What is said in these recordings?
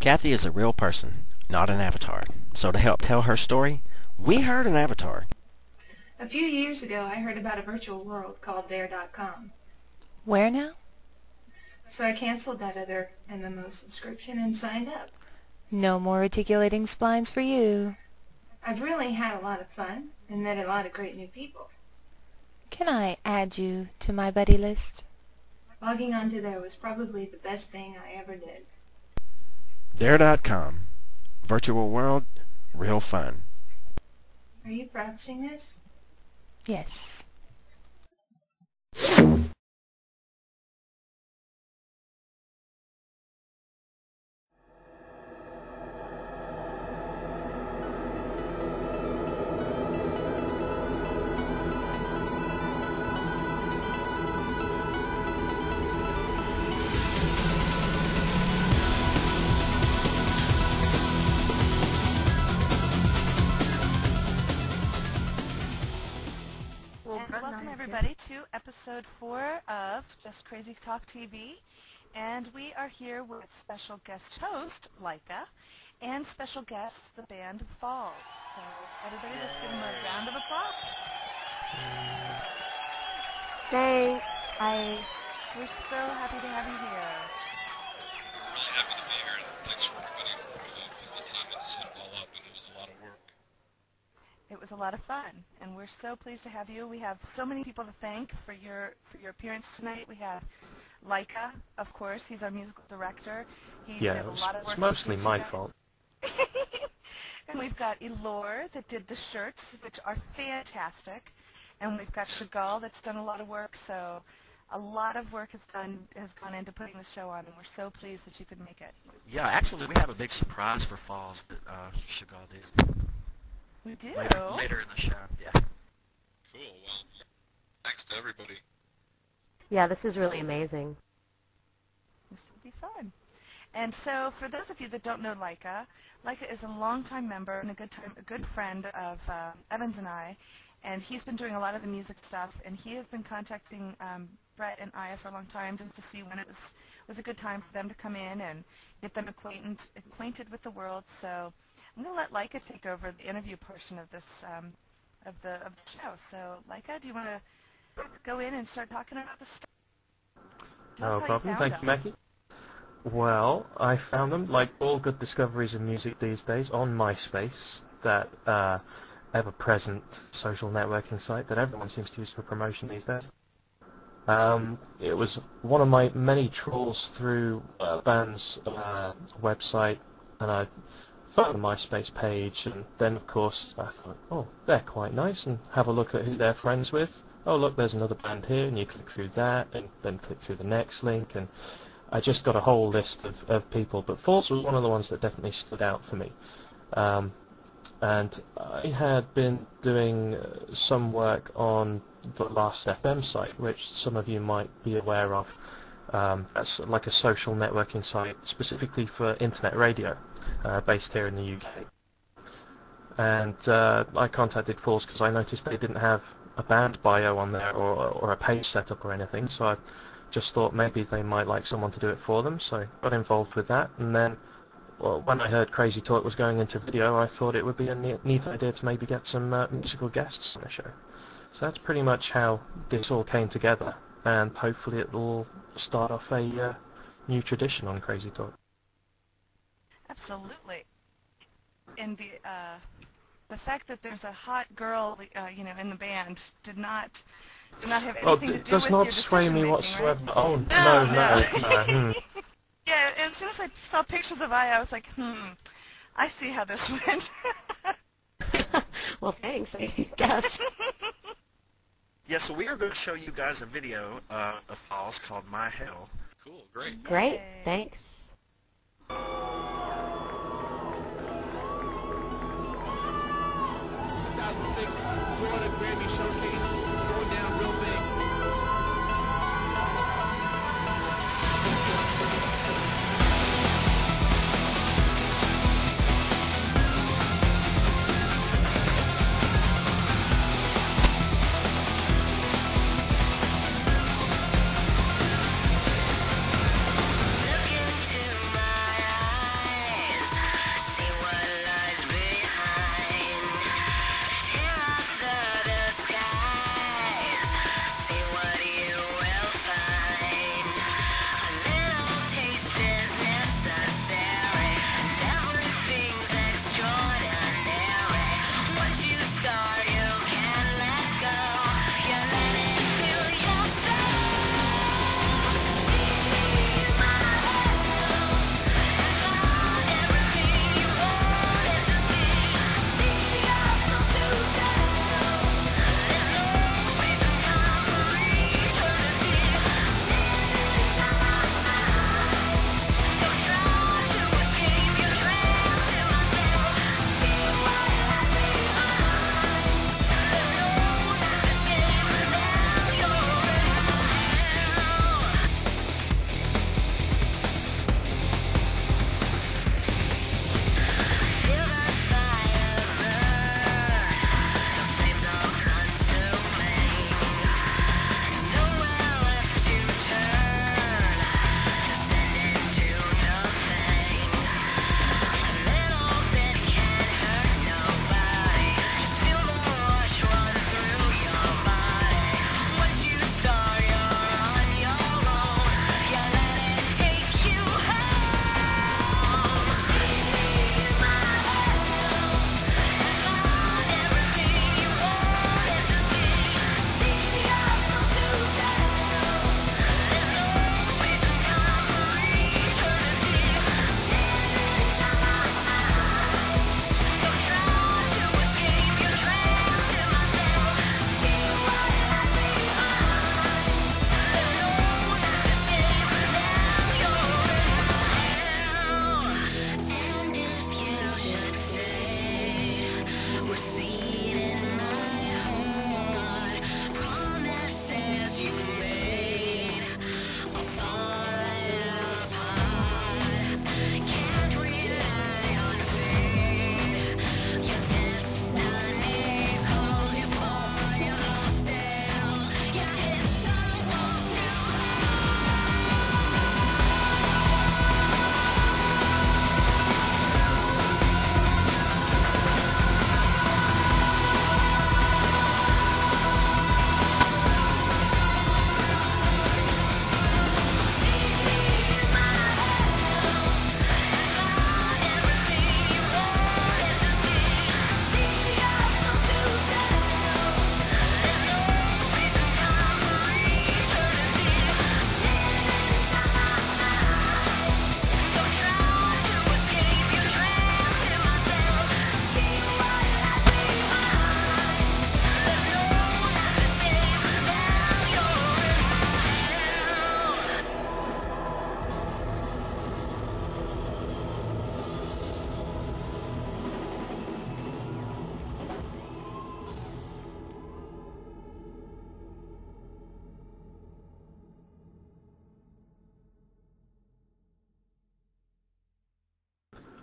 Kathy is a real person, not an avatar. So to help tell her story, we heard an avatar. A few years ago, I heard about a virtual world called There.com. Where now? So I canceled that other MMO subscription and signed up. No more reticulating splines for you. I've really had a lot of fun and met a lot of great new people. Can I add you to my buddy list? Logging onto there was probably the best thing I ever did. There.com. Virtual world, real fun. Are you practicing this? Yes. Welcome everybody to episode 4 of Just Crazy Talk TV, and we are here with special guest host Laika and special guest the band Fallz. So everybody, let's give them a round of applause. Thanks. We're so happy to have you here. Really happy to be here, and thanks for everybody for the time to set it all up, and it was a lot of work. It was a lot of fun, and we're so pleased to have you. We have so many people to thank for your appearance tonight. We have Laika, of course. He's our musical director. He did a lot of work. It's mostly my fault. And we've got Elore that did the shirts, which are fantastic. And we've got Chagall that's done a lot of work. So a lot of work has gone into putting the show on, and we're so pleased that you could make it. Yeah, actually, we have a big surprise for Fallz that Chagall did. We do. Later in the show, yeah. Cool, well, thanks to everybody. Yeah, this is really amazing. This will be fun. And so, for those of you that don't know Laika, Laika is a longtime member and a good friend of Evan's and I, and he's been doing a lot of the music stuff, and he has been contacting Brett and Aya for a long time just to see when it was a good time for them to come in and get them acquainted with the world. So I'm going to let Laika take over the interview portion of this of the show. So Laika, do you want to go in and start talking about the story? No problem. Thank you, Mackie. Well, I found them, like all good discoveries in music these days, on MySpace, that ever-present social networking site that everyone seems to use for promotion these days. It was one of my many trawls through a band's website, and I found the MySpace page, and then of course I thought, oh, they're quite nice, and have a look at who they're friends with. Oh look, there's another band here, and you click through that, and then click through the next link, and I just got a whole list of people, but Fallz was one of the ones that definitely stood out for me. And I had been doing some work on the Last FM site, which some of you might be aware of. That's like a social networking site specifically for internet radio, based here in the UK. And I contacted Fallz because I noticed they didn't have a band bio on there or a page setup or anything, so I just thought maybe they might like someone to do it for them, so I got involved with that. And then, well, when I heard Crazy Talk was going into video, I thought it would be a neat idea to maybe get some musical guests on the show. So that's pretty much how this all came together, and hopefully it will start off a new tradition on Crazy Talk. Absolutely. And the fact that there's a hot girl, in the band did not have anything to do with your does not sway me whatsoever. Right? Oh no. Yeah, and as soon as I saw pictures of Aya, I was like, I see how this went. Well, thanks, I guess. Yeah, so we are going to show you guys a video of Fallz called My Hell. Cool, great. Great, thanks. 2006 Florida Grammy Showcase is going down real big. Look into my eyes.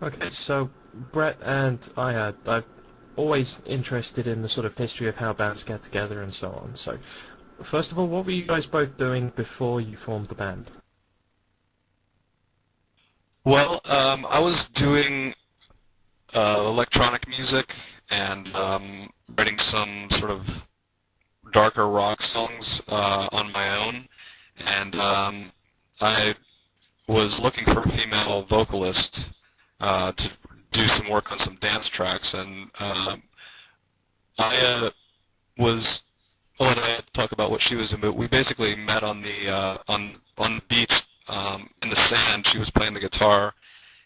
Okay, so Brett and I'm always interested in the sort of history of how bands get together and so on. So, first of all, what were you guys both doing before you formed the band? Well, I was doing electronic music and writing some sort of darker rock songs on my own, and I was looking for a female vocalist to do some work on some dance tracks, and I was. I'll let Aya talk about what she was doing, but we basically met on the beach in the sand. She was playing the guitar,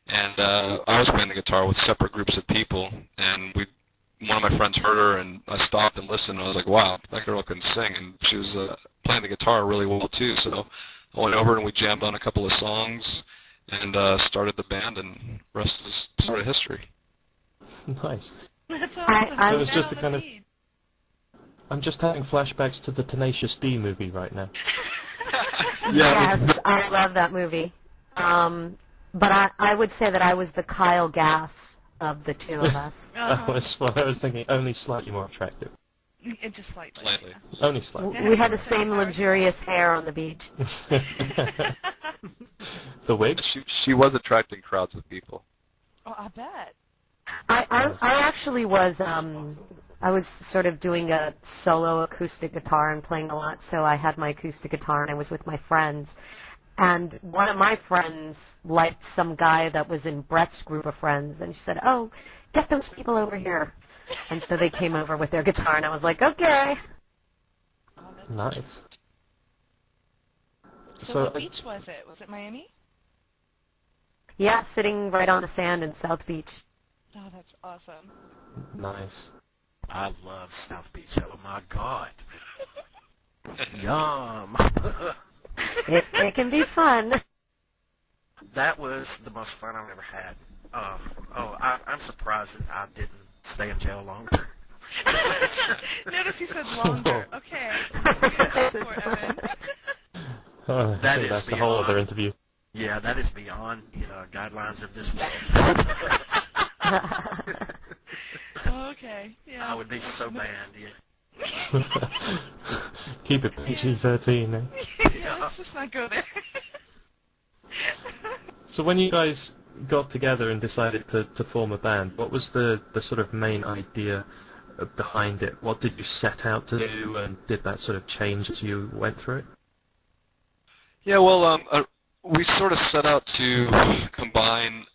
and I was playing the guitar with separate groups of people, and one of my friends heard her, and I stopped and listened, and I was like, wow, that girl can sing, and she was playing the guitar really well too, so I went over and we jammed on a couple of songs, and started the band, and the rest is sort of history. Nice. That's awesome. It was just a kind of... I'm just having flashbacks to the Tenacious D movie right now. Yes, I love that movie. But I would say that I was the Kyle Gass of the two of us. That was what I was thinking, only slightly more attractive. Just slightly. Slightly. Only slightly. We had the same luxurious hair on the beach. The wig? She was attracting crowds of people. Oh, I bet. I actually was I was sort of doing a solo acoustic guitar and playing a lot, so I had my acoustic guitar and I was with my friends. And one of my friends liked some guy that was in Brett's group of friends, and she said, "Oh, get those people over here." And so they came over with their guitar, and I was like, "Okay." Nice. So what beach was it? Was it Miami? Yeah, sitting right on the sand in South Beach. Oh, that's awesome. Nice. I love South Beach. Oh my God. Yum. It can be fun. That was the most fun I've ever had. I'm surprised that I didn't stay in jail longer. Notice he said longer. Okay. Poor Evan. Oh, That is that's the beyond, whole other interview. Yeah, that is beyond guidelines of this world. Okay. Yeah. I would be so banned. Yeah. Keep it PG-13, eh? Yeah, let's just not go there. So when you guys got together and decided to form a band, what was the sort of main idea behind it? What did you set out to do, and did that sort of change as you went through it? Yeah, well, we sort of set out to combine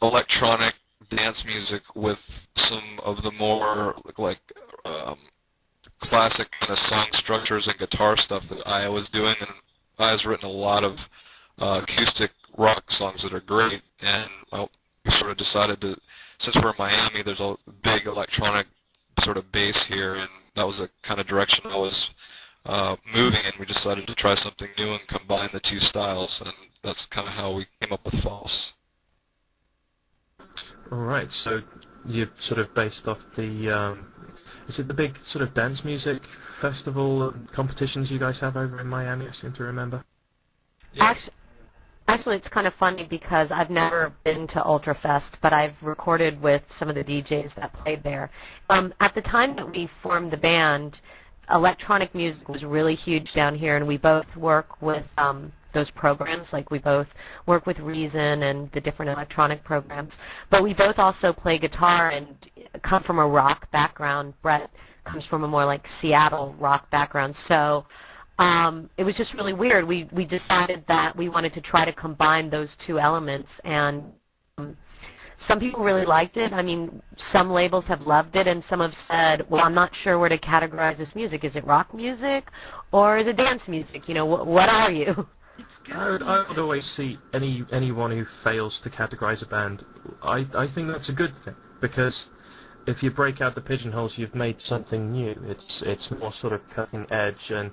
electronic dance music with some of the more classic kind of song structures and guitar stuff that I was doing, and I has written a lot of acoustic rock songs that are great, and we sort of decided to, since we're in Miami, there's a big electronic sort of base here, and that was the kind of direction I was moving in. We decided to try something new and combine the two styles, and that's kind of how we came up with Fallz. All right, so you're sort of based off the, is it the big sort of dance music festival competitions you guys have over in Miami, I seem to remember? Yeah. Actually, it's kind of funny because I've never been to Ultrafest, but I've recorded with some of the DJs that played there. At the time that we formed the band, electronic music was really huge down here, and we both work with those programs. Like, we both work with Reason and the different electronic programs. But we both also play guitar and come from a rock background. Brett comes from a more like Seattle rock background. So it was just really weird. We decided that we wanted to try to combine those two elements, and some people really liked it. I mean, some labels have loved it, and some have said, well, I'm not sure where to categorize this music. Is it rock music or is it dance music? You know, what are you? I would always see anyone who fails to categorize a band, I think that's a good thing, because if you break out the pigeonholes, you've made something new. It's more sort of cutting edge, and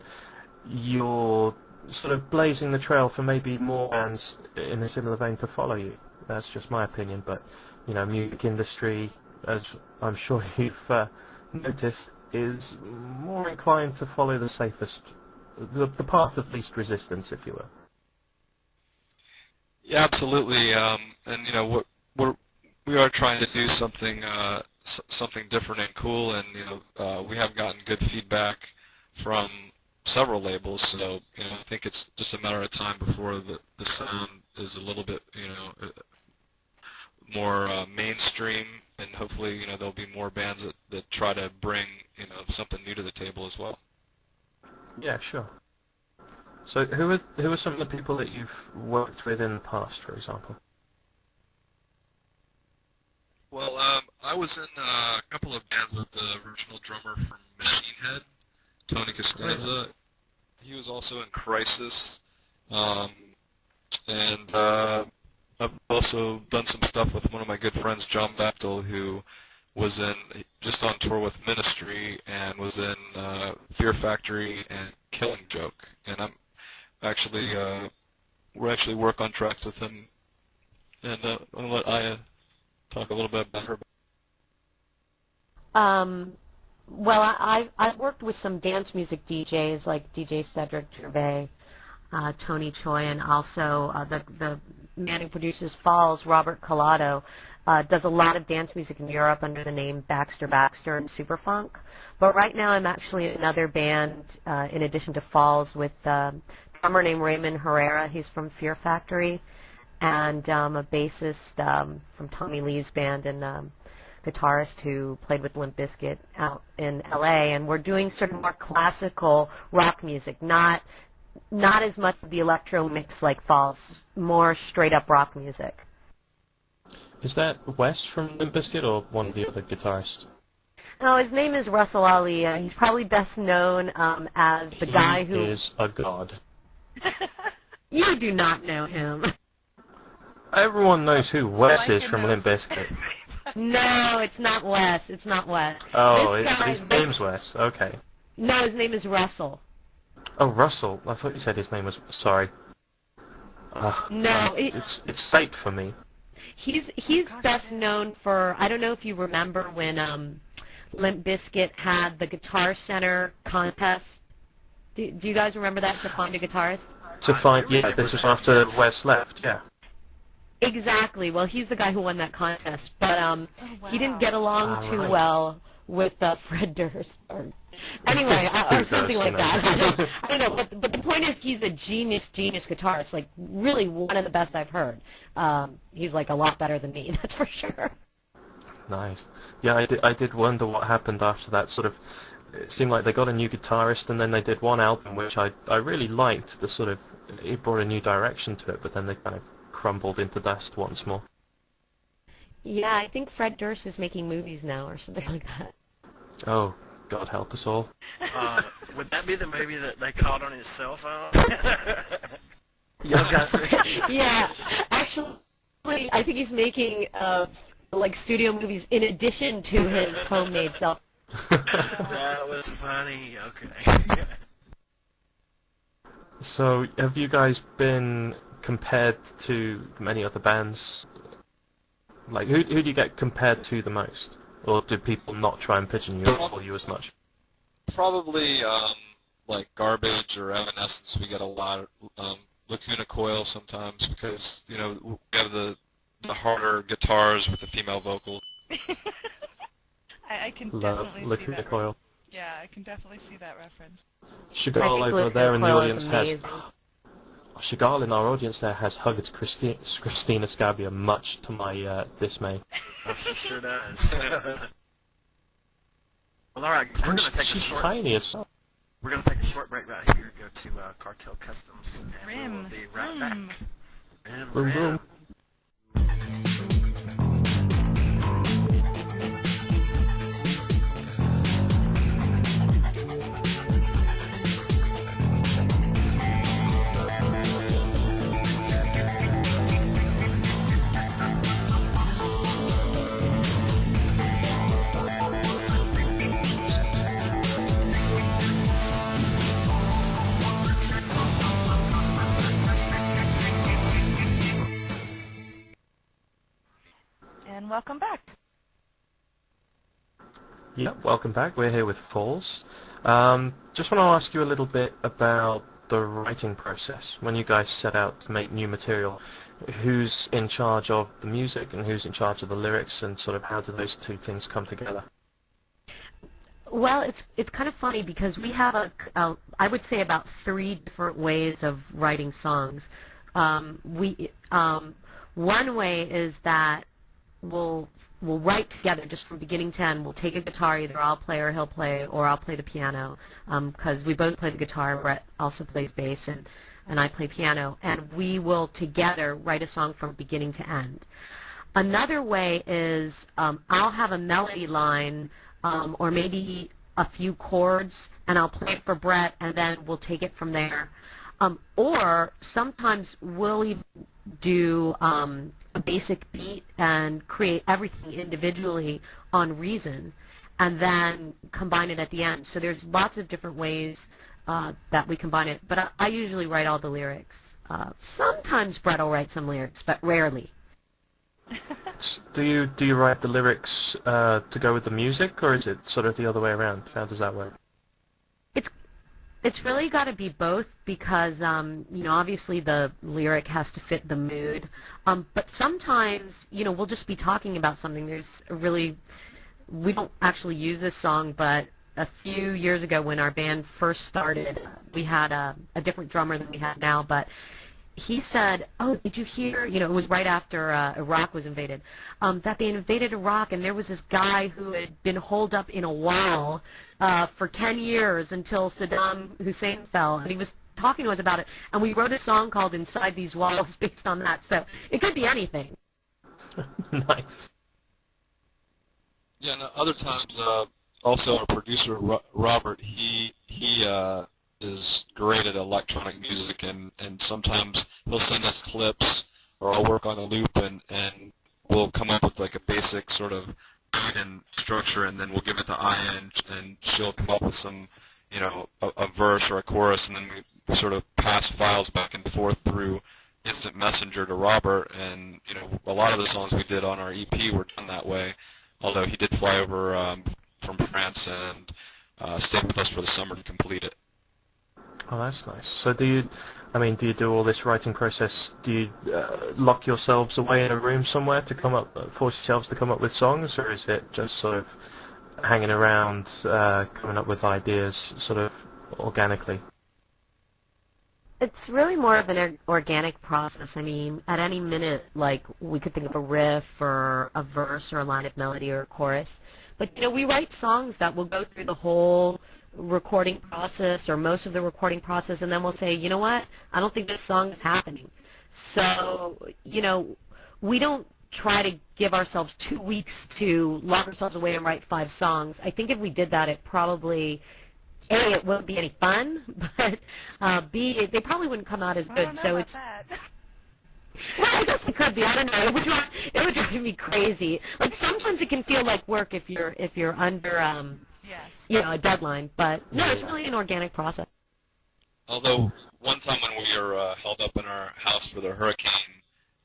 you're sort of blazing the trail for maybe more bands in a similar vein to follow you. That's just my opinion, but, music industry, as I'm sure you've noticed, is more inclined to follow the safest, the path of least resistance, if you will. Yeah, absolutely. And we're we are trying to do something something different and cool, and we have gotten good feedback from several labels. So I think it's just a matter of time before the sound is a little bit more mainstream, and hopefully there'll be more bands that try to bring something new to the table as well. Yeah, sure. So who are some of the people that you've worked with in the past, for example? Well, I was in a couple of bands with the original drummer from Machine Head, Tony Costanza. He was also in Crisis, and I've also done some stuff with one of my good friends, John Bechtel, who was just on tour with Ministry and was in Fear Factory and Killing Joke. And we're actually work on tracks with him. And I'm gonna let Aya talk a little bit about her. Well, I've worked with some dance music DJs like DJ Cedric Gervais, Tony Choi, and also the man who produces Fallz, Robert Collado, does a lot of dance music in Europe under the name Baxter and Superfunk. But right now I'm actually in another band, in addition to Fallz, with a drummer named Raymond Herrera. He's from Fear Factory, and a bassist from Tommy Lee's band, and guitarist who played with Limp Bizkit out in LA. And we're doing sort of more classical rock music, not as much of the electro mix like Fallz, more straight up rock music. Is that Wes from Limp Bizkit or one of the other guitarists? No, his name is Russell Ali. He's probably best known as the guy who... He is a god. You do not know him. Everyone knows who Wes is from Limp Bizkit. No, it's not Wes. It's not Wes. Oh, his name's Wes. Okay. No, his name is Russell. Oh, Russell. I thought you said his name was... Sorry. No. It's fate for me. He's best known for... I don't know if you remember when Limp Bizkit had the Guitar Center contest. Do you guys remember that, to find a guitarist? Yeah, this was after Wes left, yeah. Exactly. Well, he's the guy who won that contest, but he didn't get along too well with Fred Durst. Anyway, or something like that. I don't know, but the point is he's a genius guitarist, like really one of the best I've heard. He's like a lot better than me, that's for sure. Nice. Yeah, I did wonder what happened after that. Sort of, it seemed like they got a new guitarist, and then they did one album which I really liked. It brought a new direction to it, but then they kind of crumbled into dust once more. Yeah, I think Fred Durst is making movies now or something like that. Oh, God help us all. Would that be the movie that they caught on his cell phone? Yeah, actually, I think he's making like studio movies in addition to his homemade cell phone. That was funny. Okay. So, have you guys been compared to many other bands? Like, who do you get compared to the most? Or do people not try and pigeonhole you as much? Probably like Garbage or Evanescence. We get a lot of Lacuna Coil sometimes because we have the harder guitars with the female vocals. I can Love definitely see Lacuna that. Coil. Yeah, I can definitely see that reference. Chagall over there in the audience has... Chagall in our audience there has hugged Christina Scabbia, much to my dismay. She sure does. Well, all right, we're going to take a short. Tiny as well. We're going to take a short break right here. Go to Cartel Customs, and we will be right back. And Boom, boom. And welcome back. Yep, welcome back. We're here with Fallz. Just want to ask you a little bit about the writing process when you guys set out to make new material. Who's in charge of the music and who's in charge of the lyrics, and sort of how do those two things come together? Well, it's kind of funny because we have I would say about 3 different ways of writing songs. One way is that we'll write together just from beginning to end. We'll take a guitar, either I'll play or he'll play, or I'll play the piano, because we both play the guitar. Brett also plays bass, and I play piano, and we will together write a song from beginning to end. Another way is I'll have a melody line, or maybe a few chords, and I'll play it for Brett, and then we'll take it from there. Or sometimes we'll even do a basic beat and create everything individually on Reason, and then combine it at the end. So there's lots of different ways that we combine it, but I usually write all the lyrics. Sometimes Brett will write some lyrics, but rarely. Do you write the lyrics to go with the music, or is it sort of the other way around? How does that work? It's really got to be both, because obviously the lyric has to fit the mood. But sometimes we'll just be talking about something. We don't actually use this song, but a few years ago when our band first started, we had a different drummer than we have now, but he said, "Oh, did you hear?" It was right after Iraq was invaded. That they invaded Iraq, and there was this guy who had been holed up in a wall for 10 years until Saddam Hussein fell, and he was talking to us about it. And we wrote a song called "Inside These Walls" based on that. So it could be anything. Nice. Yeah, and other times, also our producer Robert, he is great at electronic music, and sometimes he'll send us clips, or I'll work on a loop, and we'll come up with like a basic sort of beat and structure, and then we'll give it to Ian, and she'll come up with some, a verse or a chorus, and then we sort of pass files back and forth through instant messenger to Robert, and a lot of the songs we did on our EP were done that way, although he did fly over from France and stayed with us for the summer to complete it. Oh, that's nice. So do you do all this writing process? Do you lock yourselves away in a room somewhere to force yourselves to come up with songs, or is it just sort of hanging around, coming up with ideas sort of organically? It's really more of an organic process. I mean, at any minute, we could think of a riff or a verse or a line of melody or a chorus. But, we write songs that will go through the whole recording process, or most of the recording process, and then we'll say, you know what, I don't think this song is happening. So, we don't try to give ourselves 2 weeks to lock ourselves away and write 5 songs. I think if we did that, it probably, A, it wouldn't be any fun, but B, they probably wouldn't come out as good. I don't know So about it's that. well, I guess it could be. I don't know. It would drive me crazy. Sometimes it can feel like work if you're under Yes. a deadline. But no, it's really an organic process. Although one time when we were held up in our house for the hurricane,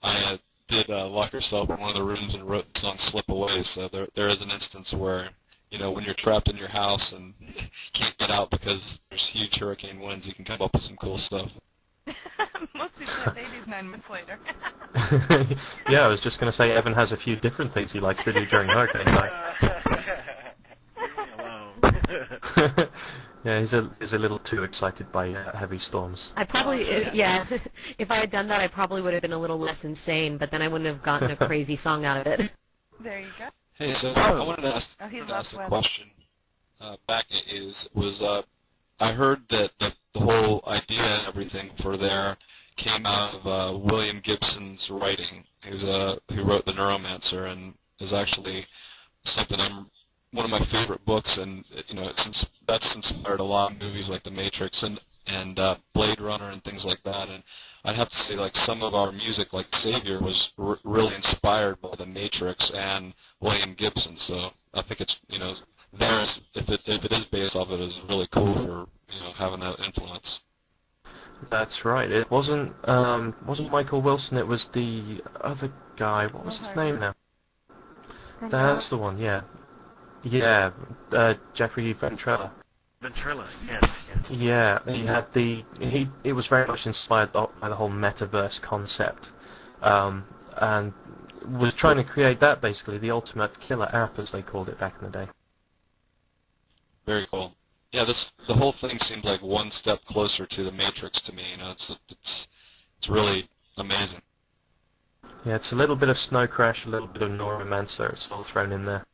I did lock yourself in one of the rooms and wrote the song "Slip Away." So there is an instance where when you're trapped in your house and can't get out because there's huge hurricane winds, you can come up with some cool stuff. Most people have babies 9 months later. Yeah, I was just going to say Evan has a few different things he likes to do during hurricane time. Leave me alone. Yeah, he's a little too excited by heavy storms. I probably, if I had done that, I probably would have been a little less insane, but then I wouldn't have gotten a crazy song out of it. There you go. Hey, so I wanted to ask, he a loves weather. question. I heard that the whole idea and everything for there came out of William Gibson's writing, who wrote The Neuromancer, and is actually something one of my favorite books, and that's inspired a lot of movies like The Matrix and Blade Runner and things like that. And I'd have to say, some of our music, like Savior, was really inspired by The Matrix and William Gibson. So I think it's theirs, if it is based off of it, is really cool for having that influence. That's right. It wasn't Michael Wilson. It was the other guy. What was his name now? That's the one. Yeah. Yeah. Jeffrey Ventrella. Ventrilla, yes, yes. Yeah, he had it was very much inspired by the whole metaverse concept, and was trying to create that basically the ultimate killer app as they called it back in the day. Very cool. Yeah, the whole thing seemed like one step closer to the Matrix to me. You know, it's really amazing. Yeah, it's a little bit of Snow Crash, a little bit of Neuromancer. It's all thrown in there.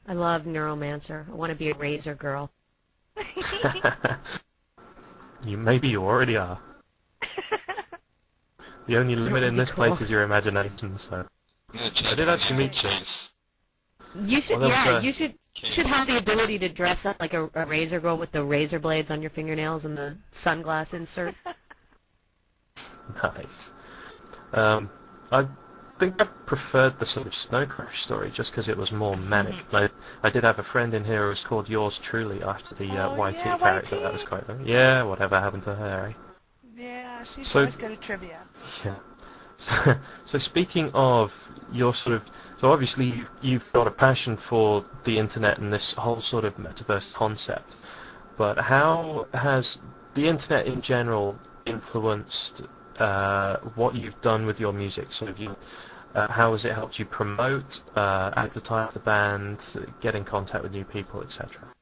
I love Neuromancer. I want to be a Razor girl. Maybe you already are. The only limit in this place is your imagination. So I did actually meet Chase. You should, Well, yeah, you should have the ability to dress up like a Razor girl with the razor blades on your fingernails and the sunglass insert. Nice. I think I preferred the sort of Snow Crash story just because it was more manic. I did have a friend in here who was called Yours Truly after the YT yeah, character. YT. That was quite fun. Yeah, whatever happened to her, eh? Yeah, she's So- always good at trivia. Yeah. So speaking of your sort of, so obviously you've got a passion for the internet and this whole sort of metaverse concept, but how has the internet in general influenced what you've done with your music? Sort of how has it helped you promote, advertise the band, get in contact with new people, etc.?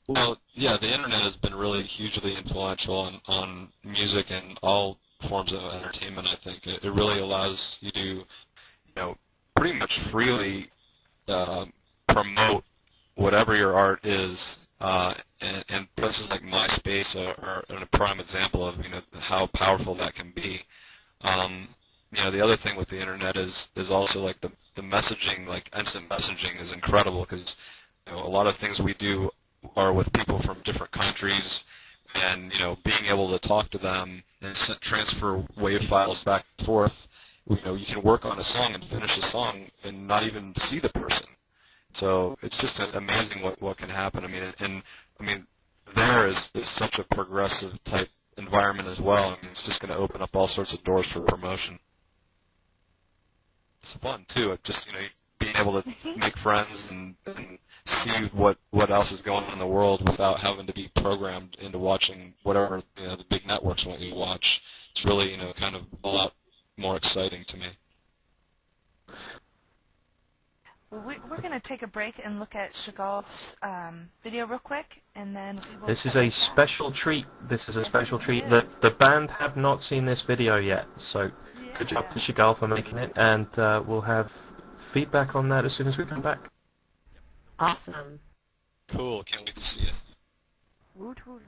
Well, yeah, the internet has been really hugely influential on music and all forms of entertainment. I think it really allows you to, you know, pretty much freely promote whatever your art is, and places like MySpace are a prime example of, you know, how powerful that can be. You know, the other thing with the internet is also like the messaging, like instant messaging is incredible because, you know, a lot of things we do are with people from different countries, and, you know, being able to talk to them and transfer wave files back and forth, you know, you can work on a song and finish a song and not even see the person. So it's just amazing what can happen. I mean, there is such a progressive type environment as well. I mean, it's just going to open up all sorts of doors for promotion. It's fun too. Just, you know, being able to make friends and see what else is going on in the world without having to be programmed into watching whatever, you know, the big networks want you to watch. It's really, you know, kind of a lot more exciting to me. We're going to take a break and look at Chagall's video real quick, and then we will... This is a special treat. This is a special treat. The band have not seen this video yet, so good job to Chagall for making it, and we'll have feedback on that as soon as we come back. Awesome. Cool. Can't wait to see it. Woot woot.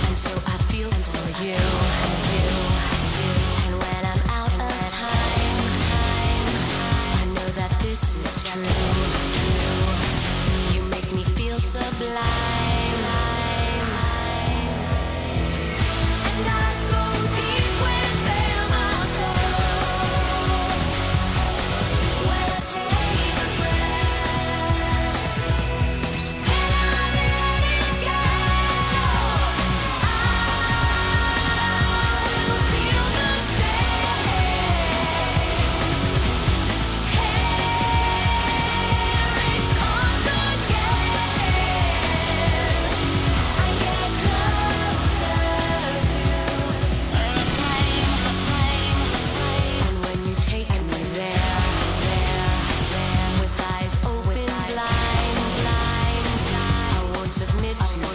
And so I feel for you. And when I'm out of time, I know that this is true. You make me feel sublime. And I go deep within my soul. When I take a breath, and I let it go.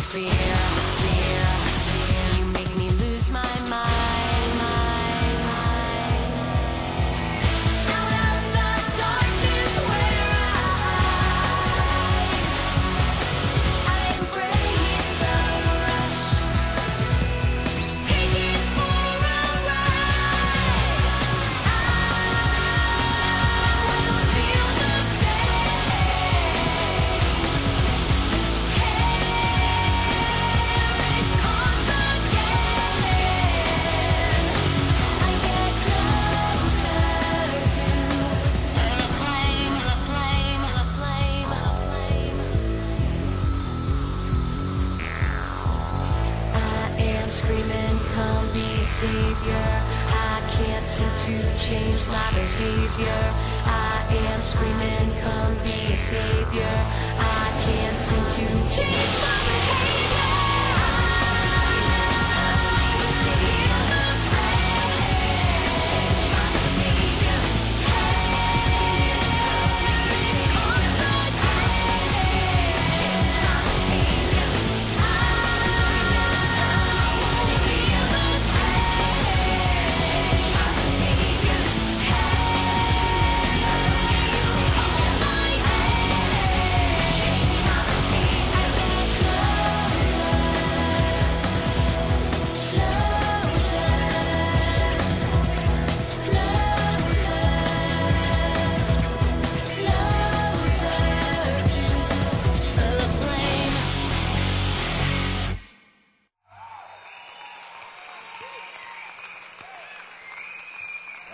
Fear, you make me lose my mind. Out of the darkness where I embrace the rush, take it for a ride. I will feel the same. screaming, come be savior. I can't seem to change my behavior. I am screaming, come be savior. I can't seem to change my behavior.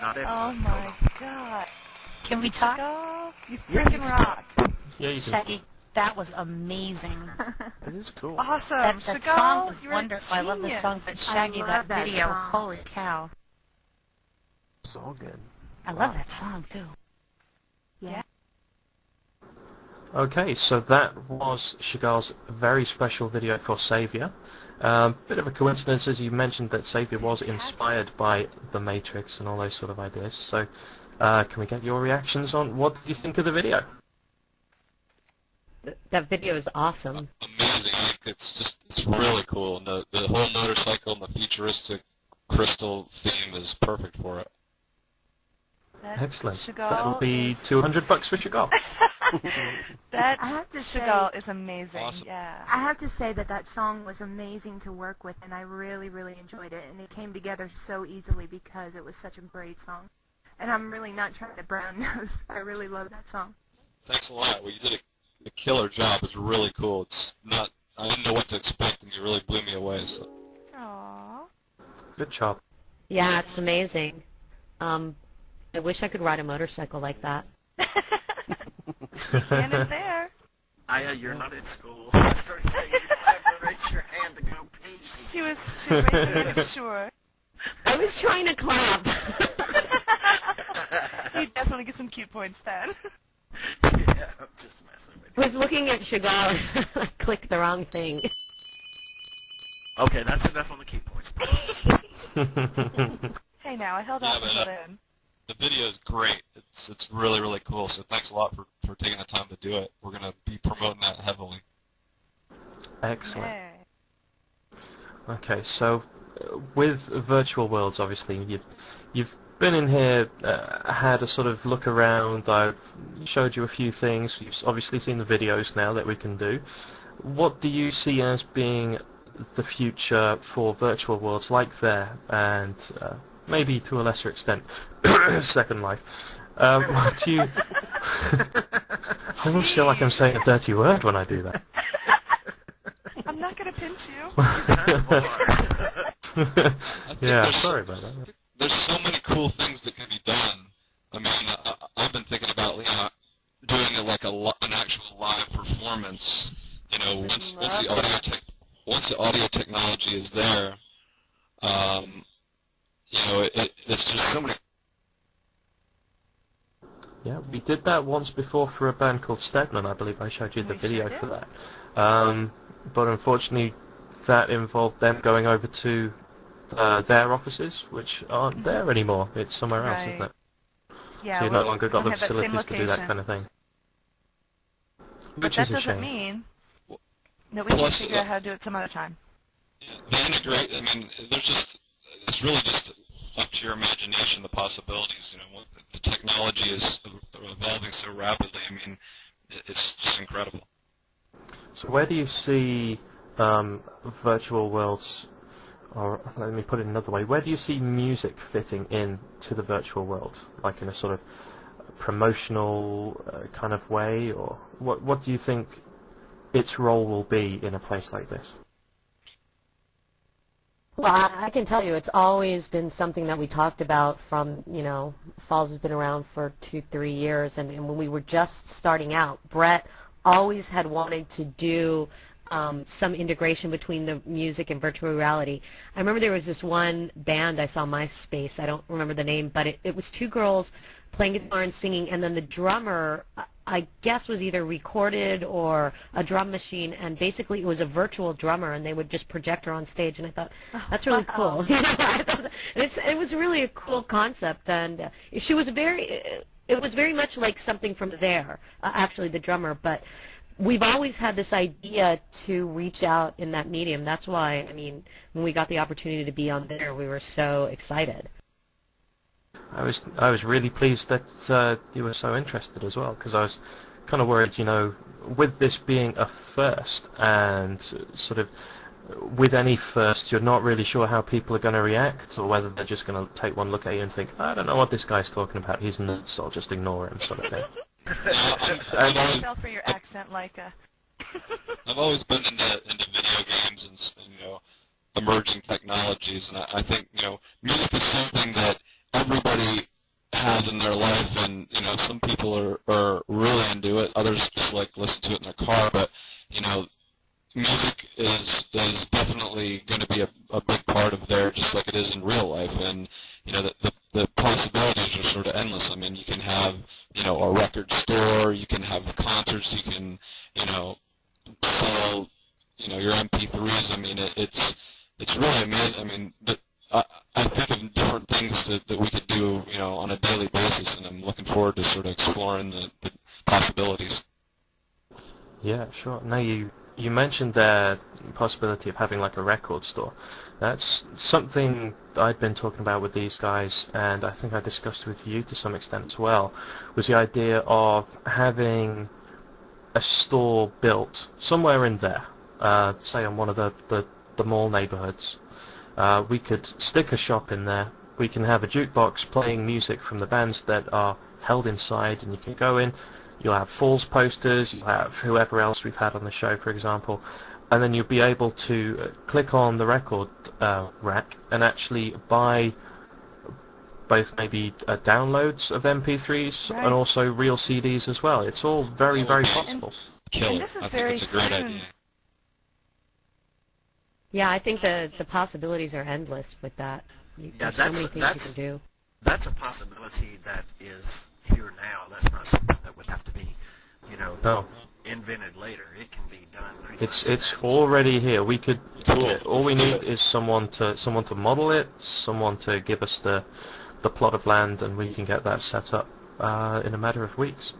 Not Oh everybody. my god. Can we talk? Oh, you freaking rock. Yeah, you can. Shaggy, that was amazing. It is cool. Awesome. That Chagall, song was you're a wonderful. I love the genius. song, but Shaggy, love that that video, song. holy cow. It's all good. I love that song, too. Okay, so that was Chagall's very special video for Saviour. Bit of a coincidence, as you mentioned, that Saviour was inspired by The Matrix and all those sort of ideas. So, can we get your reactions on what did you think of the video? That video is awesome. Amazing. Like, it's really cool. And the whole motorcycle and the futuristic crystal theme is perfect for it. That Excellent. Chagall That'll be is- $200 for Chagall. That I have to say, Chagall is amazing. Awesome. Yeah. I have to say that that song was amazing to work with, and I really, really enjoyed it. And it came together so easily because it was such a great song. And I'm really not trying to brown nose. I really love that song. Thanks a lot. Well, you did a killer job. It's really cool. I didn't know what to expect, and you really blew me away. So. Aww. Good job. Yeah, it's amazing. I wish I could ride a motorcycle like that. And it's there. Aya, you're not in school. I started saying you have to raise your hand to go pee. She was raising it, sure. I was trying to clap. You definitely get some cute points then. Yeah, I'm just messing with I was looking at Chagall. I clicked the wrong thing. you. Okay, that's enough on the key points. Hey now, I held Yeah, off but, until then. The video is great. It's really, really cool. So thanks a lot for taking the time to do it. We're going to be promoting that heavily. Excellent. Hey. Okay, so with virtual worlds, obviously, you've been in here, had a sort of look around. I've showed you a few things. You've obviously seen the videos now that we can do. What do you see as being the future for virtual worlds like there, and maybe to a lesser extent, Second Life? What do you? I almost feel like I'm saying a dirty word when I do that. I'm not gonna pinch you. Yeah, sorry about that. There's so many cool things that can be done. I mean, I've been thinking about doing an actual live performance. You know, once the audio technology is there, you know, it's just so many. Yeah, we did that once before for a band called Stedman. I believe I showed you the We video sure for did. that. But unfortunately, that involved them going over to their offices, which aren't there anymore. It's somewhere else, isn't Right. it? Yeah, So you've we no longer got don't the have that same facilities to do that location. kind of thing. But Which that is a doesn't shame. mean that we can Plus, figure out how to do it some other time. They integrate. I mean, it's really just up to your imagination, the possibilities. You know, the technology is evolving so rapidly. I mean, it's just incredible. So where do you see virtual worlds, or let me put it another way, where do you see music fitting in to the virtual world? Like in a sort of promotional kind of way, or what do you think its role will be in a place like this? Well, I can tell you it's always been something that we talked about from, you know, Fallz has been around for 2-3 years, and when we were just starting out, Brett always had wanted to do some integration between the music and virtual reality. I remember there was this one band I saw on MySpace. I don't remember the name, but it was two girls playing guitar and singing, and then the drummer, I guess, was either recorded or a drum machine, and basically it was a virtual drummer, and they would just project her on stage, and I thought, that's really cool. You know, I thought it was really a cool concept, and she was it was very much like something from there, actually, the drummer, but we've always had this idea to reach out in that medium. That's why, I mean, when we got the opportunity to be on there, we were so excited. I was really pleased that you were so interested as well, because I was kind of worried, you know, with this being a first, and sort of with any first, you're not really sure how people are going to react, or whether they're just going to take one look at you and think, I don't know what this guy's talking about, he's nuts, so I'll just ignore him, sort of thing. Tell for your accent, Leica. I've always been into video games and you know, emerging technologies, and I think, you know, music is something that everybody has in their life, and you know, some people are really into it, others just like listen to it in their car, but you know, music is definitely going to be a big part of there, just like it is in real life, and you know, the possibilities are sort of endless. I mean, you can have, you know, a record store, you can have concerts, you can, you know, sell, you know, your MP3s. I mean, it's really amazing. I mean, I think of different things that we could do, you know, on a daily basis, and I'm looking forward to sort of exploring the possibilities. Yeah, sure. Now you mentioned the possibility of having like a record store. That's something I'd been talking about with these guys, and I think I discussed with you to some extent as well, was the idea of having a store built somewhere in there, say on one of the mall neighborhoods. We could stick a shop in there. We can have a jukebox playing music from the bands that are held inside, and you can go in. You'll have Fallz posters, you'll have whoever else we've had on the show, for example, and then you'll be able to click on the record rack and actually buy both maybe downloads of MP3s and also real CDs as well. It's all very, very possible. Killer. This is I very think it's a great soon. idea. Yeah, I think the possibilities are endless with that. There's so many things you can do. That's a possibility that is here now. That's not something that would have to be, you know, invented later. It can be done. It's already here. We could do it. All we need is someone to model it, someone to give us the plot of land, and we can get that set up in a matter of weeks.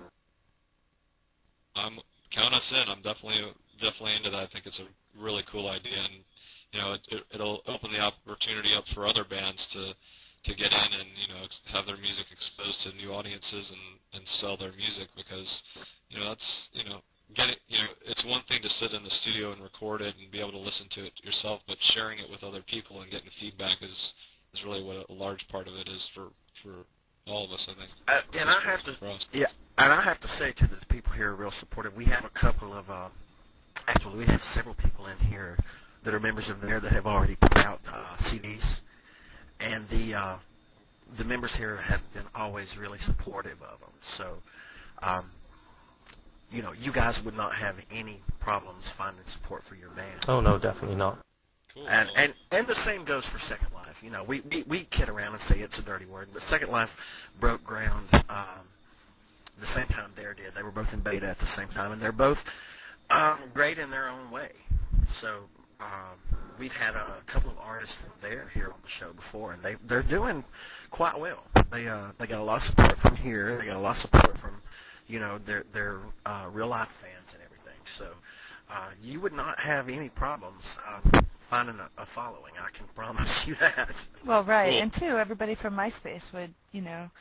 Count us in. I'm definitely into that. I think it's a really cool idea, and you know, it'll open the opportunity up for other bands to get in and, you know, have their music exposed to new audiences and sell their music, because, you know, that's, you know, it's one thing to sit in the studio and record it and be able to listen to it yourself, but sharing it with other people and getting feedback is really what a large part of it is for all of us, I think. And I have to say too that the people here are real supportive. We have a couple of actually we have several people in here that are members of there that have already put out CDs. And the members here have been always really supportive of them. So, you know, you guys would not have any problems finding support for your band. Oh no, definitely not. Cool. And the same goes for Second Life. You know, we kid around and say it's a dirty word, but Second Life broke ground the same time Dare did. They were both in beta at the same time, and they're both great in their own way. So. We've had a couple of artists from there here on the show before, and they're doing quite well. They got a lot of support from here. They got a lot of support from, you know, their real life fans and everything. So you would not have any problems finding a following. I can promise you that. Well, right, and too, everybody from MySpace would, you know,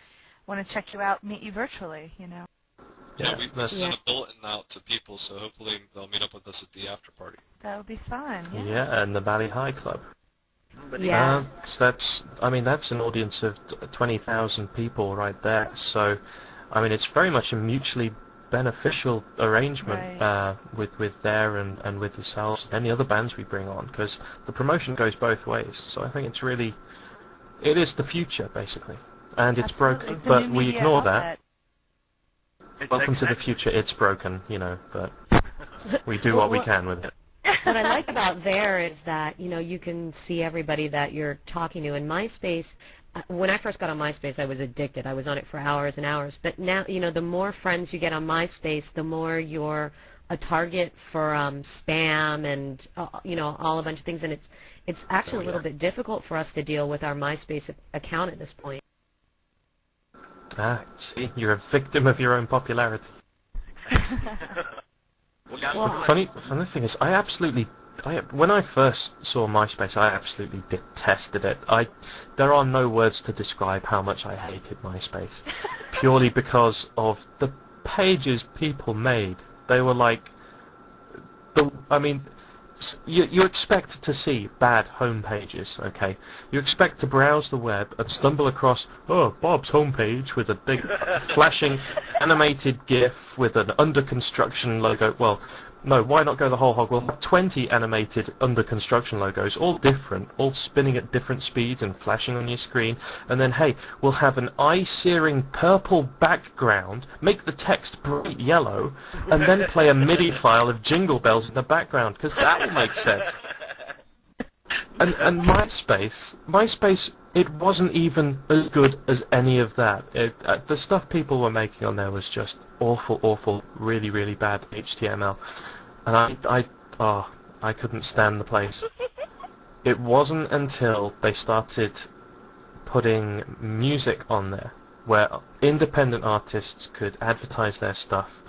want to check you out, meet you virtually, you know. Yeah, we sent a bulletin out to people, so hopefully they'll meet up with us at the after party. That would be fun. Yeah. Yeah, and the Valley High Club. Yeah. That's an audience of 20,000 people right there. So, I mean, it's very much a mutually beneficial arrangement with there and with yourselves and any other bands we bring on, because the promotion goes both ways. So I think it is the future basically, and it's broken, but we ignore that. Welcome to the future. It's broken, you know, but we do what we can with it. What I like about there is that, you know, you can see everybody that you're talking to. In MySpace, when I first got on MySpace, I was addicted. I was on it for hours and hours. But now, you know, the more friends you get on MySpace, the more you're a target for spam and, you know, all a bunch of things. And it's actually a little bit difficult for us to deal with our MySpace account at this point. Ah, see, you're a victim of your own popularity. Funny thing is, when I first saw MySpace, I absolutely detested it. There are no words to describe how much I hated MySpace, purely because of the pages people made. They were like, you expect to see bad home pages, okay? You expect to browse the web and stumble across, Bob's homepage with a big flashing animated GIF with an under construction logo. Well, no, why not go the whole hog? We'll have 20 animated under construction logos, all different, all spinning at different speeds and flashing on your screen. And then, hey, we'll have an eye-searing purple background, make the text bright yellow, and then play a MIDI file of Jingle Bells in the background, because that will make sense. And MySpace, it wasn't even as good as any of that. The stuff people were making on there was just awful, really, really bad HTML. And I couldn't stand the place. It wasn't until they started putting music on there, where independent artists could advertise their stuff,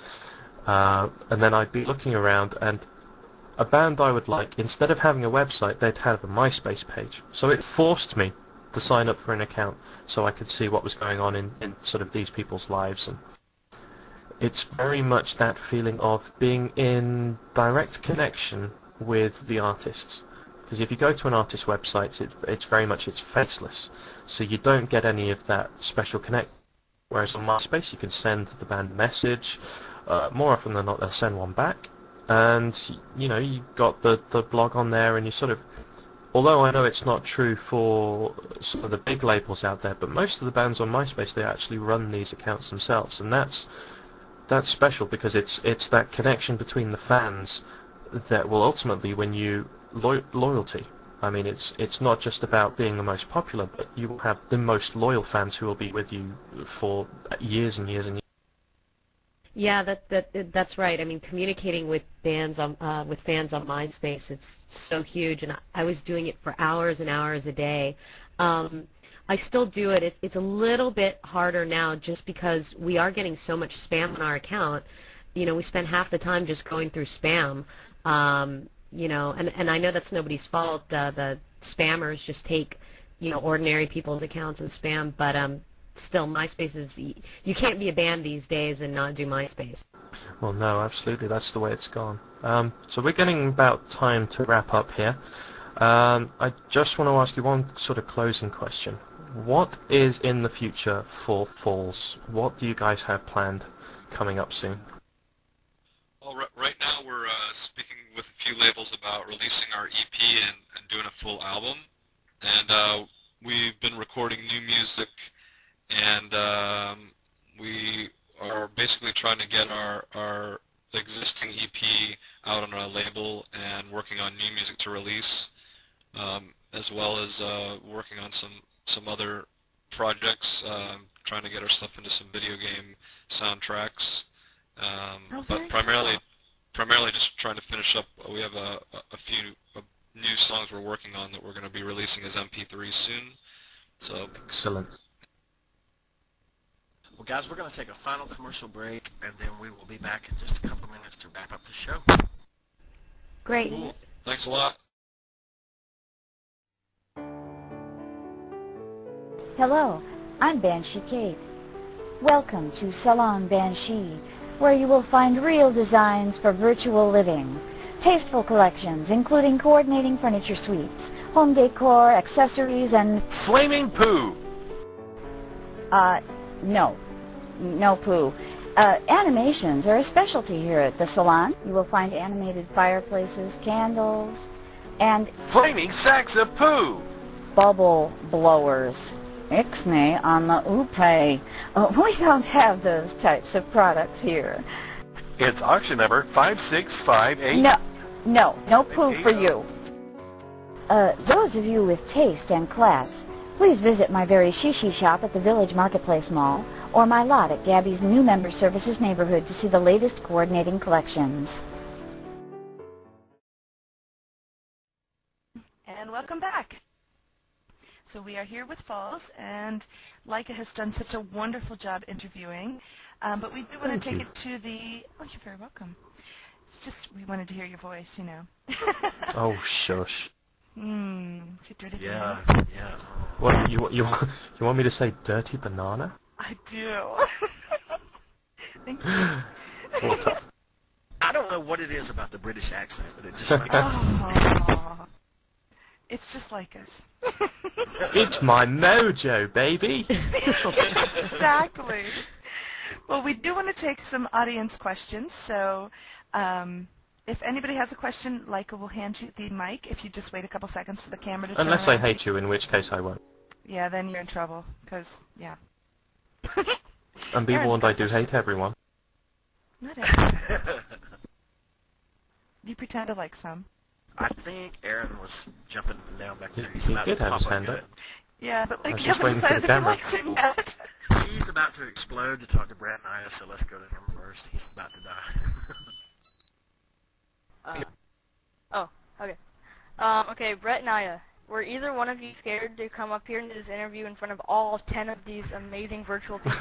and then I'd be looking around, and a band I would like, instead of having a website, they'd have a MySpace page. So it forced me to sign up for an account so I could see what was going on in sort of these people's lives. And it's very much that feeling of being in direct connection with the artists. Because if you go to an artist's website, it's very much, it's faceless. So you don't get any of that special connect. Whereas on MySpace, you can send the band a message. More often than not, they'll send one back. And, you know, you've got the blog on there, and you sort of... Although I know it's not true for sort of the big labels out there, but most of the bands on MySpace, they actually run these accounts themselves. And that's special, because it's that connection between the fans that will ultimately win you loyalty. I mean, it's not just about being the most popular, but you will have the most loyal fans who will be with you for years and years and years. Yeah, that's right. I mean, communicating with fans on MySpace, it's so huge, and I was doing it for hours and hours a day. I still do it. It's a little bit harder now, just because we are getting so much spam on our account. You know, we spend half the time just going through spam. You know, and I know that's nobody's fault. The spammers just take, you know, ordinary people's accounts and spam, but still, MySpace is... You can't be a band these days and not do MySpace. Well, no, absolutely. That's the way it's gone. So we're getting about time to wrap up here. I just want to ask you one sort of closing question. What is in the future for Fallz? What do you guys have planned coming up soon? Well, right now we're speaking with a few labels about releasing our EP and doing a full album. And we've been recording new music, and we are basically trying to get our existing EP out on a label and working on new music to release, as well as working on some other projects, trying to get our stuff into some video game soundtracks, but primarily just trying to finish up. We have a few new songs we're working on that we're going to be releasing as MP3s soon. So excellent. Well, guys, we're going to take a final commercial break, and then we will be back in just a couple minutes to wrap up the show. Great. Cool. Thanks a lot. Hello, I'm Banshee Kate. Welcome to Salon Banshee, where you will find real designs for virtual living. Tasteful collections, including coordinating furniture suites, home decor, accessories, and... Flaming poo! No poo. Animations are a specialty here at the salon. You will find animated fireplaces, candles, and... Flaming sacks of poo! Bubble blowers. Ixnay on the Upe. We don't have those types of products here. It's auction number 5658. No, no poo for you. Those of you with taste and class, please visit my very shishi shop at the Village Marketplace Mall or my lot at Gabby's new Member Services neighborhood to see the latest coordinating collections. And welcome back. So we are here with Fallz, and Leica has done such a wonderful job interviewing. But we do want to take it to the... Oh, you're very welcome. It's just, we wanted to hear your voice, you know. Oh, shush. Is it dirty Yeah, banana? yeah. What, you want me to say dirty banana? I do. Thank you. Well, tough. I don't know what it is about the British accent, but it just like Oh, it's just like us. It's my mojo, baby. Exactly. Well, we do want to take some audience questions, so if anybody has a question, Leica will hand you the mic if you just wait a couple seconds for the camera to turn Unless I around. hate you, in which case I won't. Yeah, then you're in trouble, because, yeah. And be Aaron's warned, got I do hate everyone. Not everyone. You pretend to like some. I think Aaron was jumping down back there. He's He about did to have pop his up hand good. up. Yeah, but I like was you just haven't waiting for decided the if he camera. likes it yet. He's about to explode to talk to Brett and I, so let's go to him first. He's about to die. Okay. Okay, Brett and Aya, were either one of you scared to come up here and do this interview in front of all 10 of these amazing virtual people?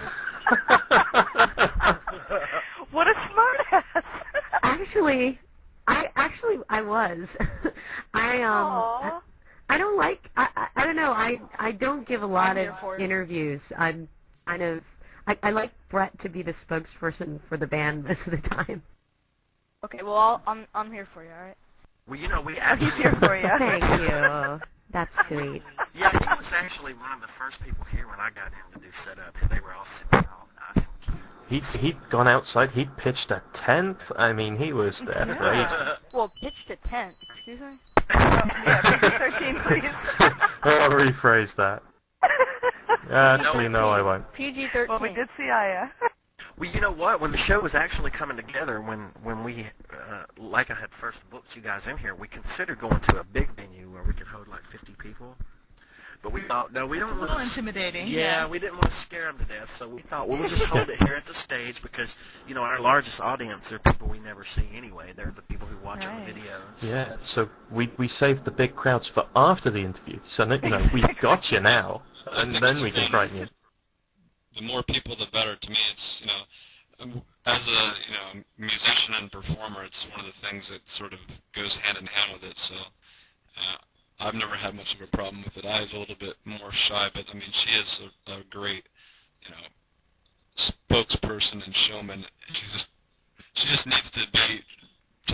What a smartass! I was. I don't like, I don't know, I don't give a lot of interviews. I'm kind of, I like Brett to be the spokesperson for the band most of the time. Okay, well, I'm here for you, alright? Well, you know, we He's actually... here for you. Thank you. That's sweet. Yeah, he was actually one of the first people here when I got in to do setup. They were all sitting all nice and cute. He'd gone outside, he'd pitched a tent. I mean, he was there for ages. Well, pitched a tent, excuse me? Yeah, PG-13, please. I'll rephrase that. Actually, no, I won't. PG-13. Well, we did see Aya. Well, you know what? When the show was actually coming together, when we, like I had first booked you guys in here, we considered going to a big venue where we could hold like 50 people. But we thought, no, we don't want to... A little intimidating. Yeah, we didn't want to scare them to death, so we thought, well, we'll just hold it here at the stage because, you know, our largest audience are people we never see anyway. They're the people who watch on the videos. Yeah, so we saved the big crowds for after the interview. So, you know, we've got you now, and then we can frighten you. The more people, the better. To me, it's, you know, as a, you know, musician and performer, it's one of the things that sort of goes hand in hand with it. So I've never had much of a problem with it. I was a little bit more shy, but I mean, she is a great, you know, spokesperson and showman. She just needs to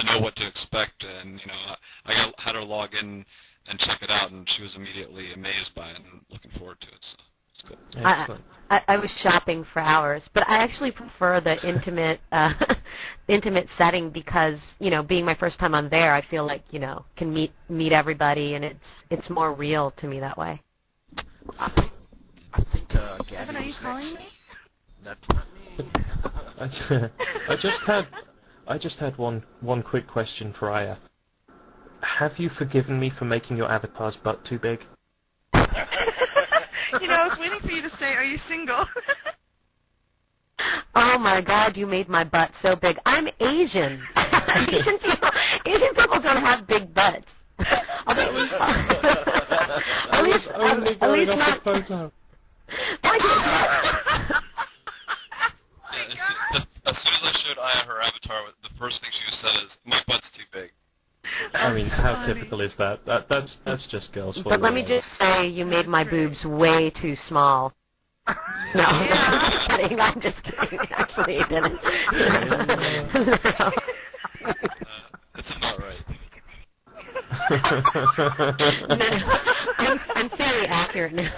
know what to expect. And you know, I had her log in and check it out, and she was immediately amazed by it and looking forward to it. So. Excellent. I was shopping for hours, but I actually prefer the intimate setting because, you know, being my first time on there, I feel like, you know, can meet everybody, and it's more real to me that way. I think Gabby Evan, are you was calling next. me? That's not me. I just had one quick question for Aya. Have you forgiven me for making your avatar's butt too big? You know, I was waiting for you to say, are you single? Oh my God, you made my butt so big. I'm Asian. Asian people don't have big butts. At least not. Photo. As soon as I showed Aya her avatar, the first thing she said is, "My butt's too big." I mean, how typical is that? That's just girls. For But let me just say, you made my boobs way too small. No, I'm just kidding. Actually, you didn't. No. That's about right. No, I'm fairly accurate now.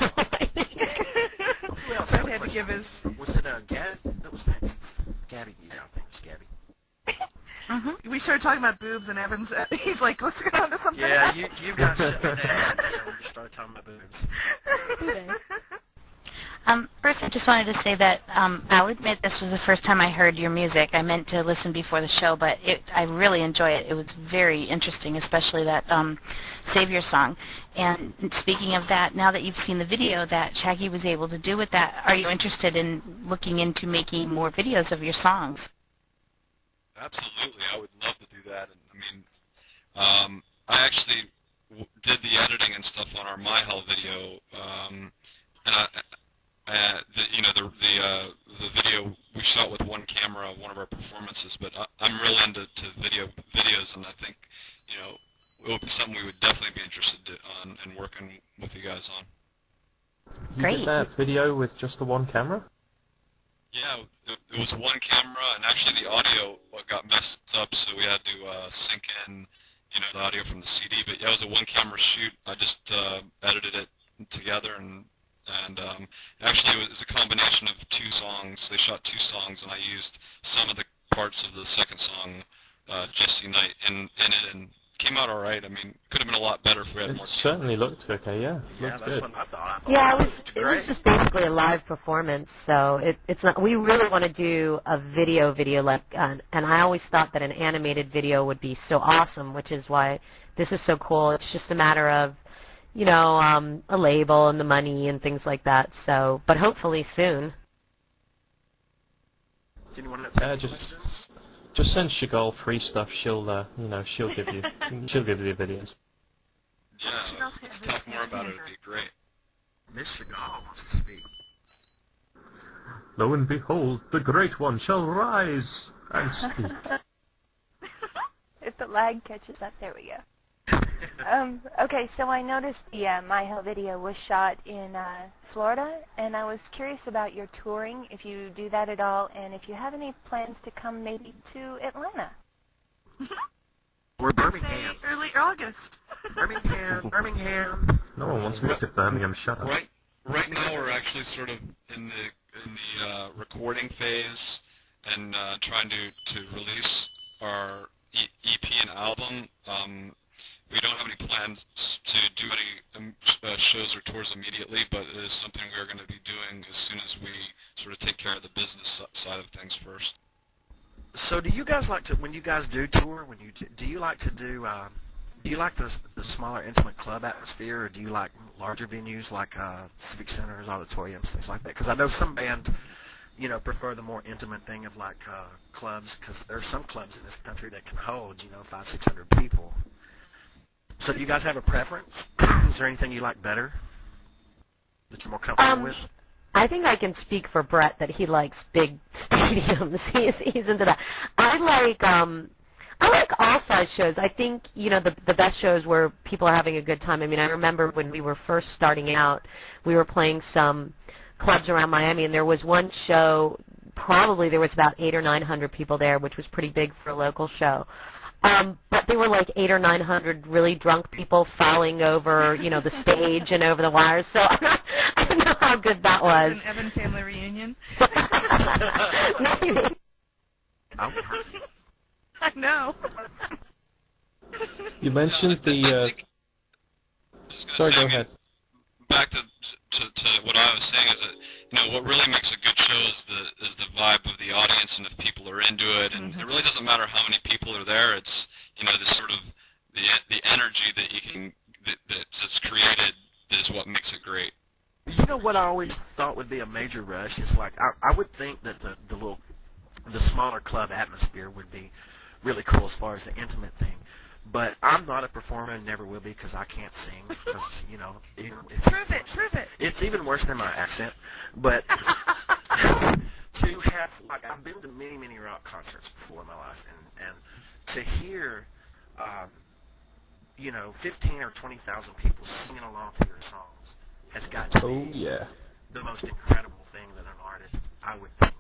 Well, Fred had to give his... Was it Gabby that was next? Gabby, yeah, I think it was Gabby. We started talking about boobs, and Evan's, he's like, let's go on to something Yeah, else. you got shut down. We just started talking about boobs. First, I just wanted to say that I'll admit this was the first time I heard your music. I meant to listen before the show, but I really enjoy it. It was very interesting, especially that Savior song. And speaking of that, now that you've seen the video that Shaggy was able to do with that, are you interested in looking into making more videos of your songs? Absolutely, I would love to do that. And, I mean, I actually did the editing and stuff on our My Hell video, and the video we shot with one camera, one of our performances. But I'm really into videos, and I think it would be something we would definitely be interested in working with you guys on. You did that video with just the one camera? Yeah, it was one camera, and actually the audio got messed up, so we had to sync in, the audio from the CD. But yeah, it was a one-camera shoot. I just edited it together, and actually it was a combination of two songs. They shot two songs, and I used some of the parts of the second song, Jesse Knight, in it, and came out all right. I mean, could have been a lot better if we had more time. It certainly looked okay, yeah. Yeah, that's good. what I thought. Yeah, it was just basically a live performance, so it's not. We really want to do a video like, and I always thought that an animated video would be so awesome, which is why this is so cool. It's just a matter of, a label and the money and things like that. So, but hopefully soon. Just send Chagall free stuff. She'll give you videos. Yeah, let's talk more about it. It'd be great. Miss Chagall wants to speak. Lo and behold, the Great One shall rise and speak. If the lag catches up, there we go. Okay, so I noticed the My Hell video was shot in Florida, and I was curious about your touring, if you do that at all, and if you have any plans to come maybe to Atlanta. We're Birmingham. Early August. Birmingham. No one wants to go to Birmingham. Shut up. Right now, we're actually sort of in the recording phase and trying to release our EP and album. We don't have any plans to do any shows or tours immediately, but it is something we're going to be doing as soon as we sort of take care of the business side of things first. So do you guys like to, when you guys do tour, do you like to do the smaller intimate club atmosphere, or do you like larger venues like civic centers, auditoriums, things like that? Because I know some bands, prefer the more intimate thing of like clubs, because there are some clubs in this country that can hold, 500-600 people. So do you guys have a preference? Is there anything you like better that you're more comfortable with? I think I can speak for Brett that he likes big stadiums. He's into that. I like all size shows. I think, the best shows where people are having a good time. I mean, I remember when we were first starting out, we were playing some clubs around Miami, and there was one show, probably there was about 800 or 900 people there, which was pretty big for a local show. But they were like 800 or 900 really drunk people falling over, the stage and over the wires. So I don't know how good that was. An Evan family reunion. Maybe. I know. You mentioned the. Sorry, go ahead. Back to what I was saying is that what really makes a good show is the vibe of the audience, and if people are into it, and it really doesn't matter how many people are there. It's this sort of the energy that you can that's created is what makes it great. You know what I always thought would be a major rush is like I would think that the smaller club atmosphere would be really cool as far as the intimate thing. But I'm not a performer and never will be because I can't sing. Because, Prove it. It's even worse than my accent. But to have, like, I've been to many, many rock concerts before in my life, and to hear, 15 or 20,000 people singing along to your songs has got to be the most incredible thing that an artist, I would think,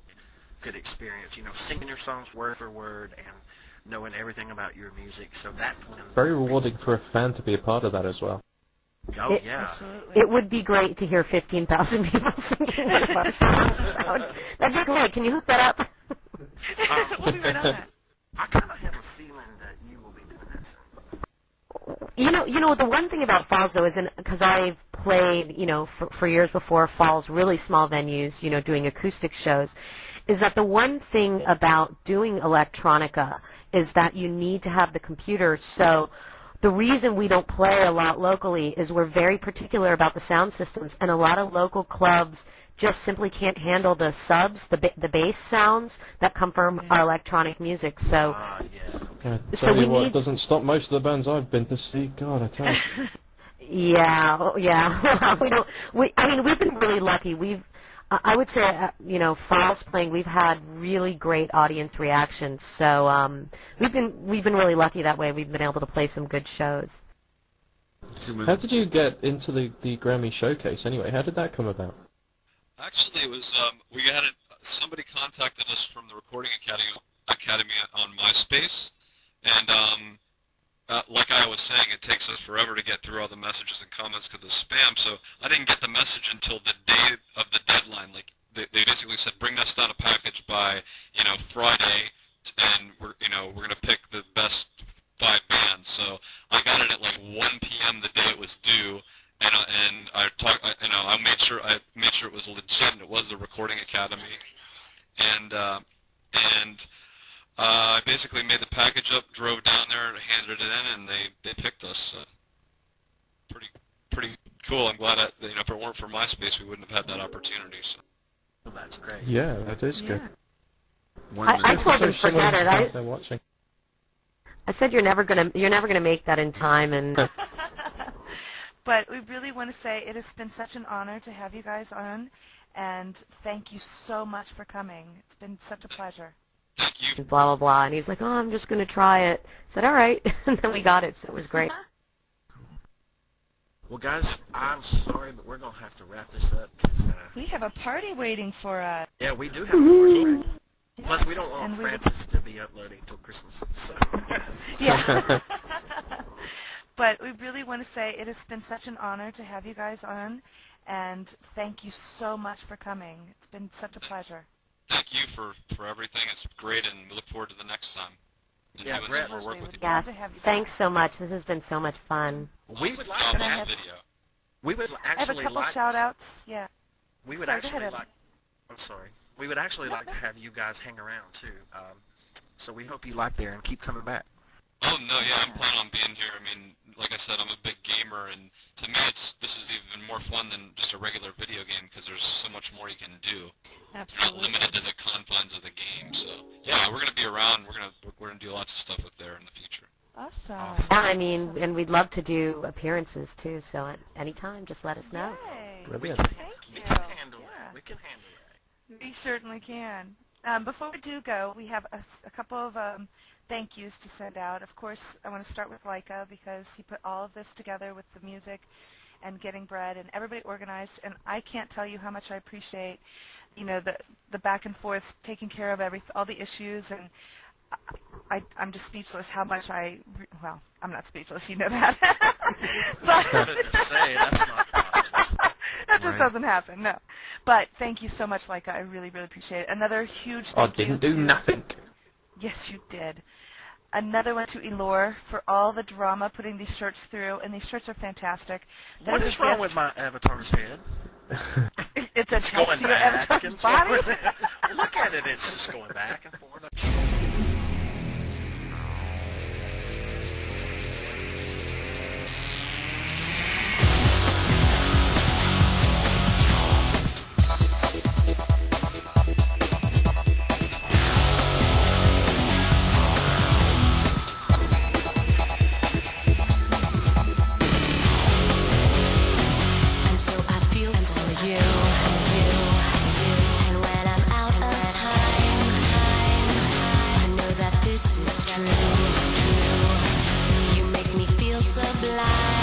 could experience. Singing your songs word for word and knowing everything about your music. So that one, very rewarding for a fan to be a part of that as well. Oh, yeah. Absolutely. It would be great to hear 15,000 people singing one of our songs. That'd be great. Can you hook that up? We'll be right on that. I kind of have a feeling that you will be doing that soon. The one thing about Fallz, though, is because I've played, for years before Fallz, really small venues, doing acoustic shows, is that the one thing about doing electronica is that you need to have the computer. So the reason we don't play a lot locally is we're very particular about the sound systems, and a lot of local clubs just simply can't handle the subs, the bass sounds that come from our electronic music. So, Tell you what, it doesn't stop most of the bands I've been to see. God, I tell you. Yeah. We've been really lucky. I would say, Fallz playing, we've had really great audience reactions. So we've been really lucky that way. We've been able to play some good shows. How did you get into the Grammy Showcase anyway? How did that come about? Actually, it was somebody contacted us from the Recording Academy on MySpace, and like I was saying, it takes us forever to get through all the messages and comments because of spam. So I didn't get the message until the day of the deadline. Like they basically said, bring us down a package by Friday, and we're gonna pick the best 5 bands. So I got it at like 1 p.m. the day it was due. And I made sure it was legit, and it was the Recording Academy, and I basically made the package up, drove down there, handed it in, and they picked us. Pretty cool. I'm glad that if it weren't for MySpace, we wouldn't have had that opportunity. So. Well, that's great. Yeah, that is good. I told them forget it. Watching. I said you're never gonna make that in time, and. But we really want to say it has been such an honor to have you guys on, and thank you so much for coming. It's been such a pleasure. Thank you. Blah, blah, blah. And he's like, I'm just going to try it. I said, all right. And then we got it, so it was great. Well, guys, I'm sorry, but we're going to have to wrap this up. Cause, we have a party waiting for us. Yeah, we do have a party waiting. Plus, we don't want Francis to be uploading till Christmas. So. Yeah. But we really want to say it has been such an honor to have you guys on, and thank you so much for coming. It's been such a pleasure. Thank you for everything. It's great, and we look forward to the next time. And yeah, Brett, more work with you. Yeah, thanks so much. This has been so much fun. We would like to have video. We would actually I have a couple shout-outs. Yeah. We would actually like. I'm sorry. We would actually like to have you guys hang around too. So we hope you like there and keep coming back. Oh no, yeah, I'm planning on being here. I mean, like I said, I'm a big gamer, and to me, this is even more fun than just a regular video game because there's so much more you can do. Absolutely. You're not limited to the confines of the game. So yeah, we're gonna be around. We're gonna do lots of stuff up there in the future. Awesome. Yeah, I mean, and we'd love to do appearances too. So at any time, just let us know. Yay. Brilliant. Thank you. We can handle that. We can handle that. We certainly can. Before we do go, we have a couple of thank yous to send out. Of course, I want to start with Leica because he put all of this together with the music and getting Brett and everybody organized. And I can't tell you how much I appreciate, the back and forth, taking care of all the issues. And I'm just speechless how much well, I'm not speechless, you know that. That just doesn't happen, no. But thank you so much, Leica. I really, really appreciate it. Another huge thank you. I didn't do nothing. Yes, you did. Another one to Elore for all the drama putting these shirts through, and these shirts are fantastic. What is wrong with my avatar's head? It's attached going to your back avatar's and body. forth. Look at it, it's just going back and forth. This is true. You make me feel sublime.